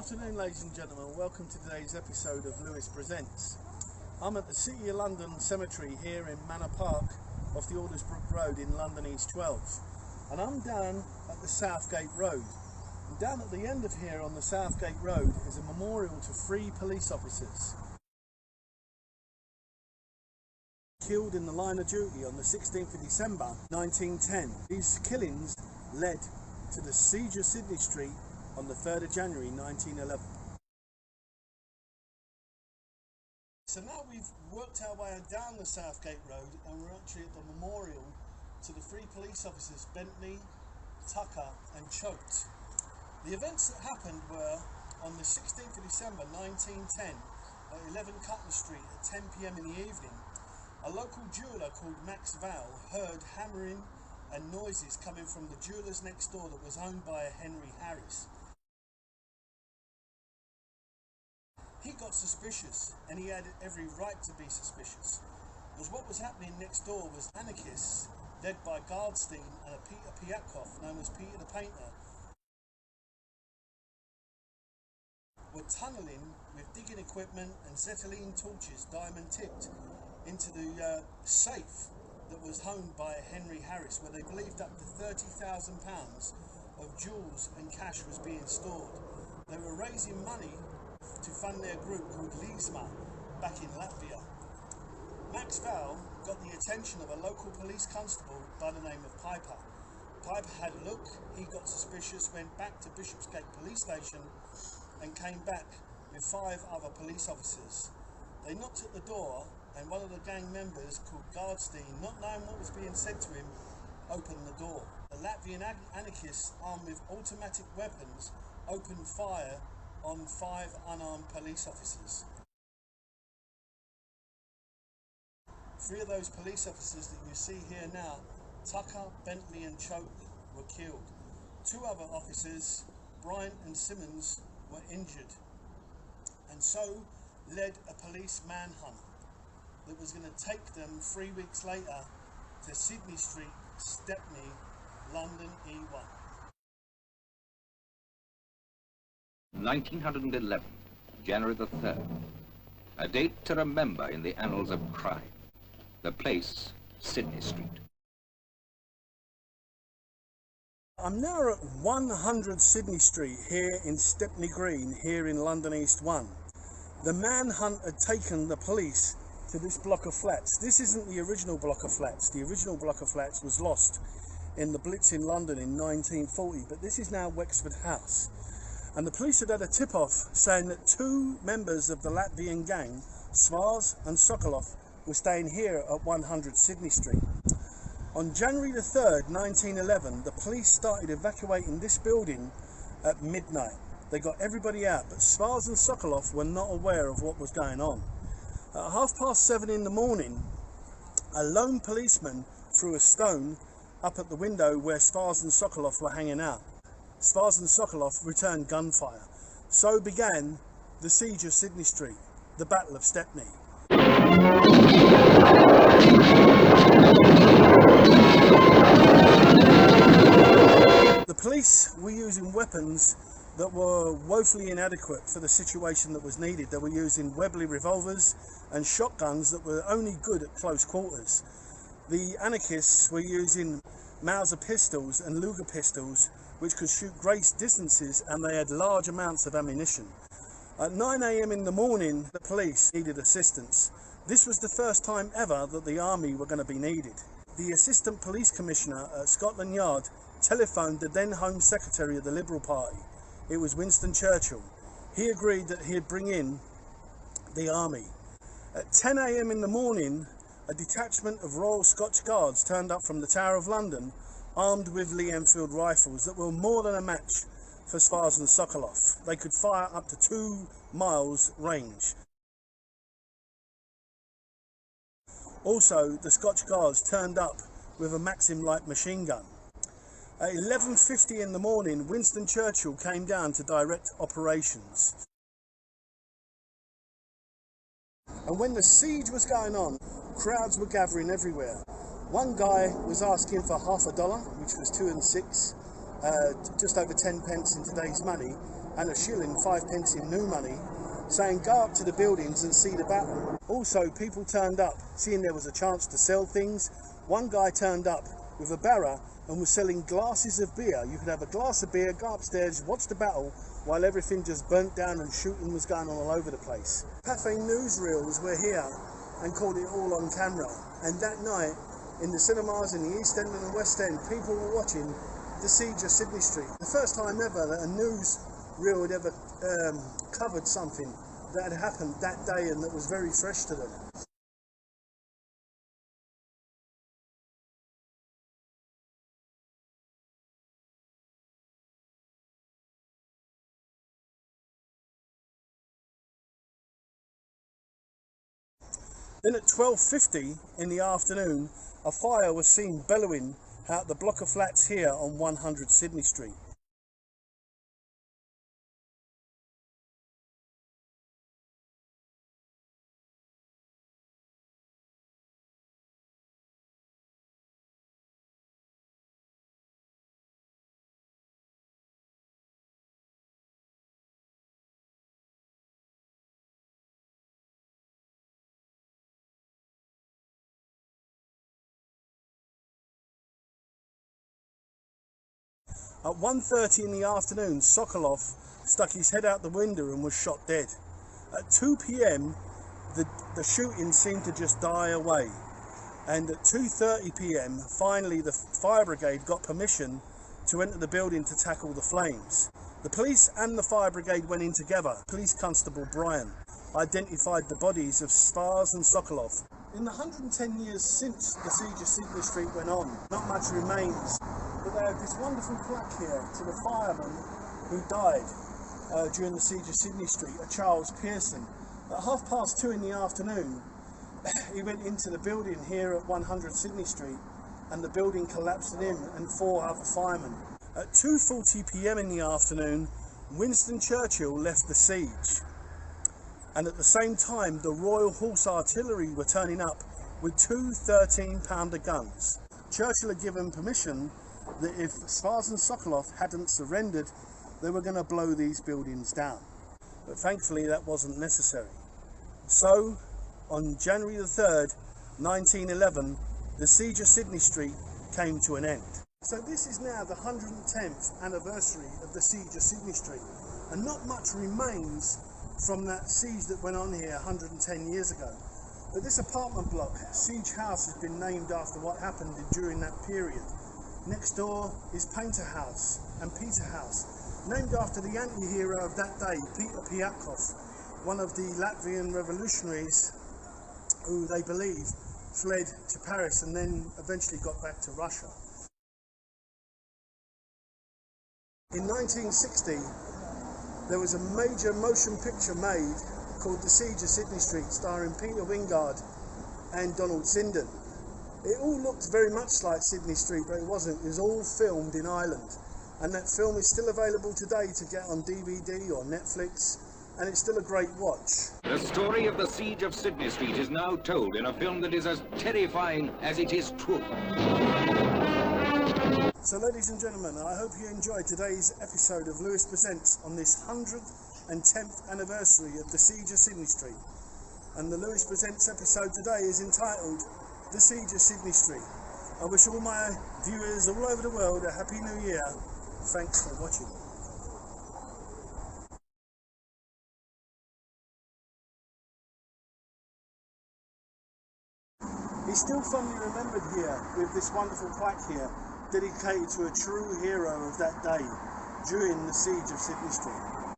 afternoon, ladies and gentlemen. Welcome to today's episode of Lewis Presents. I'm at the City of London Cemetery here in Manor Park off the Aldersbrook Road in London East 12. And I'm down at the Southgate Road. And down at the end of here on the Southgate Road is a memorial to 3 police officers killed in the line of duty on the 16th of December 1910. These killings led to the siege of Sidney Street on the 3rd of January 1911. So now we've worked our way down the Southgate Road and we're actually at the memorial to the 3 police officers, Bentley, Tucker and Choate. The events that happened were on the 16th of December 1910 at 11 Cutler Street at 10 p.m. in the evening. A local jeweller called Max Val heard hammering and noises coming from the jeweller's next door that was owned by a Henry Harris. He got suspicious, and he had every right to be suspicious, because what was happening next door was anarchists, led by Gardstein and a Peter Piatkov, known as Peter the Painter, were tunnelling with digging equipment and Zetylene torches, diamond tipped, into the safe that was owned by Henry Harris, where they believed up to £30,000 of jewels and cash was being stored. They were raising money to fund their group called Liesma back in Latvia. Max Val got the attention of a local police constable by the name of Piper. Piper had a look, he got suspicious, went back to Bishopsgate police station and came back with 5 other police officers. They knocked at the door and one of the gang members called Gardstein, not knowing what was being said to him, opened the door. The Latvian anarchists, armed with automatic weapons, opened fire on 5 unarmed police officers. 3 of those police officers that you see here now, Tucker, Bentley and Choate, were killed. 2 other officers, Bryant and Simmons, were injured, and so led a police manhunt that was going to take them 3 weeks later to Sidney Street, Stepney, London E1. 1911, January the 3rd. A date to remember in the annals of crime. The place, Sidney Street. I'm now at 100 Sidney Street here in Stepney Green, here in London East 1. The manhunt had taken the police to this block of flats. This isn't the original block of flats. The original block of flats was lost in the Blitz in London in 1940, but this is now Wexford House. And the police had had a tip-off saying that 2 members of the Latvian gang, Svars and Sokolov, were staying here at 100 Sidney Street. On January the 3rd, 1911, the police started evacuating this building at midnight. They got everybody out, but Svars and Sokolov were not aware of what was going on. At 7:30 in the morning, a lone policeman threw a stone up at the window where Svars and Sokolov were hanging out. Svars and Sokolov returned gunfire. So began the siege of Sidney Street, the Battle of Stepney. The police were using weapons that were woefully inadequate for the situation that was needed. They were using Webley revolvers and shotguns that were only good at close quarters. The anarchists were using Mauser pistols and Luger pistols, which could shoot great distances, and they had large amounts of ammunition. At 9 a.m. in the morning, the police needed assistance. This was the first time ever that the army were going to be needed. The Assistant Police Commissioner at Scotland Yard telephoned the then Home Secretary of the Liberal Party. It was Winston Churchill. He agreed that he'd bring in the army. At 10 a.m. in the morning, a detachment of Royal Scotch Guards turned up from the Tower of London, armed with Lee Enfield rifles that were more than a match for Svars and Sokolov. They could fire up to 2 miles range. Also, the Scotch Guards turned up with a Maxim light machine gun. At 11:50 in the morning, Winston Churchill came down to direct operations. And when the siege was going on, crowds were gathering everywhere. One guy was asking for $50, which was 2 and 6, just over 10 pence in today's money. and a shilling, 5 pence in new money, saying go up to the buildings and see the battle. Also, people turned up, seeing there was a chance to sell things. One guy turned up with a barra and was selling glasses of beer. You could have a glass of beer, go upstairs, watch the battle, while everything just burnt down and shooting was going on all over the place. Cafe newsreels were here and caught it all on camera. And that night, in the cinemas in the East End and the West End, people were watching the siege of Sidney Street. The first time ever that a newsreel had ever covered something that had happened that day and that was very fresh to them. Then at 12:50 in the afternoon, a fire was seen bellowing out the block of flats here on 100 Sidney Street. At 1:30 in the afternoon, Sokolov stuck his head out the window and was shot dead. At 2 p.m, the shooting seemed to just die away. And at 2:30 p.m, finally the fire brigade got permission to enter the building to tackle the flames. The police and the fire brigade went in together. Police Constable Brian identified the bodies of Spars and Sokolov. In the 110 years since the siege of Sidney Street went on, not much remains, but they have this wonderful plaque here to the fireman who died during the siege of Sidney Street, a Charles Pearson. At 2:30 in the afternoon, he went into the building here at 100 Sidney Street, and the building collapsed on him and 4 other firemen. At 2:40 p.m. in the afternoon, Winston Churchill left the siege. And at the same time, the Royal Horse Artillery were turning up with 2 13-pounder guns. Churchill had given permission that if Spars and Sokolov hadn't surrendered, they were going to blow these buildings down. But thankfully that wasn't necessary. So, on January the 3rd, 1911, the siege of Sidney Street came to an end. So this is now the 110th anniversary of the siege of Sidney Street, and not much remains from that siege that went on here 110 years ago. But this apartment block, Siege House, has been named after what happened during that period. Next door is Painter House and Peter House, named after the anti-hero of that day, Peter Piatkov, one of the Latvian revolutionaries who they believe fled to Paris and then eventually got back to Russia. In 1960, there was a major motion picture made called The Siege of Sidney Street, starring Peter Wingard and Donald Sinden. It all looked very much like Sidney Street, but it wasn't. It was all filmed in Ireland. And that film is still available today to get on DVD or Netflix, and it's still a great watch. The story of the siege of Sidney Street is now told in a film that is as terrifying as it is true. So ladies and gentlemen, I hope you enjoyed today's episode of Lewis Presents on this 110th anniversary of the siege of Sidney Street. And the Lewis Presents episode today is entitled The Siege of Sidney Street. I wish all my viewers all over the world a Happy New Year. Thanks for watching. He's still fondly remembered here with this wonderful plaque here, dedicated to a true hero of that day during the siege of Sidney Street.